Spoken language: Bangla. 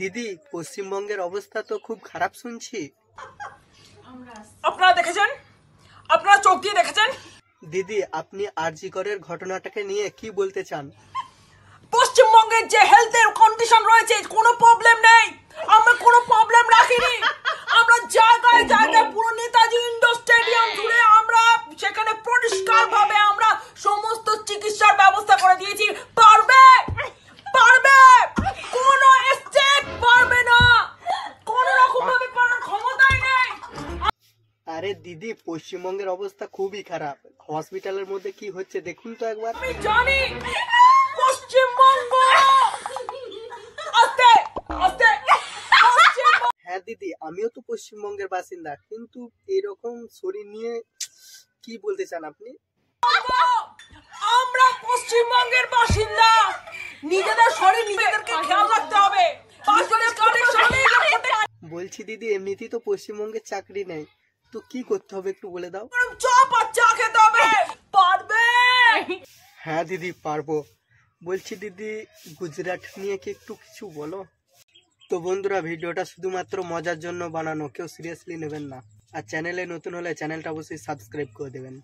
দিদি, পশ্চিমবঙ্গের অবস্থা তো খুব খারাপ শুনছি। আপনারা দেখেছেন, আপনারা চোখ দিয়ে দেখেছেন। দিদি, আপনি আরজি করের ঘটনাটাকে নিয়ে কি বলতে চান? পশ্চিমবঙ্গের যে হেলথের কন্ডিশন রয়েছে, কোনো প্রবলেম নেই, আমরা কোনো প্রবলেম রাখিনি। আমরা জায়গায় জায়গায় পুরো নেতাজি ইন্ডোর স্টেডিয়াম জুড়ে আমরা সেখানে পরিষ্কার ভাবে আমরা সমস্ত চিকিৎসার ব্যবস্থা করে দিয়েছি। পারবে পারবে কোনো স্টেট পারবে না, কোন রকম ভাবে পারার ক্ষমতাই নেই। আরে দিদি, পশ্চিমবঙ্গের অবস্থা খুবই খারাপ। হসপিটালের মধ্যে কি হচ্ছে দেখুন তো একবার। আমি জানি পশ্চিমবঙ্গ আস্তে আস্তে। হ্যাঁ দিদি, আমিও তো পশ্চিমবঙ্গের বাসিন্দা, কিন্তু এরকম শরীর নিয়ে কি বলতে চান আপনি? আমরা পশ্চিমবঙ্গের বাসিন্দা, নিজেদের শরীর নিজেদেরকে খেয়াল রাখতে হবে। বলছি দিদি, এমনিতেই তো পশ্চিমবঙ্গে চাকরি নেই, তো কি করতে হবে একটু বলে দাও। চপ আর চা খেতে হবে। পারবে? হ্যাঁ দিদি, পারবো। বলছি দিদি, গুজরাট নিয়ে কি একটু কিছু বলো। তো বন্ধুরা, ভিডিওটা শুধুমাত্র মজার জন্য বানানো, কেউ সিরিয়াসলি নেবেন না। আর চ্যানেলে নতুন হলে চ্যানেলটা অবশ্যই সাবস্ক্রাইব করে দেবেন।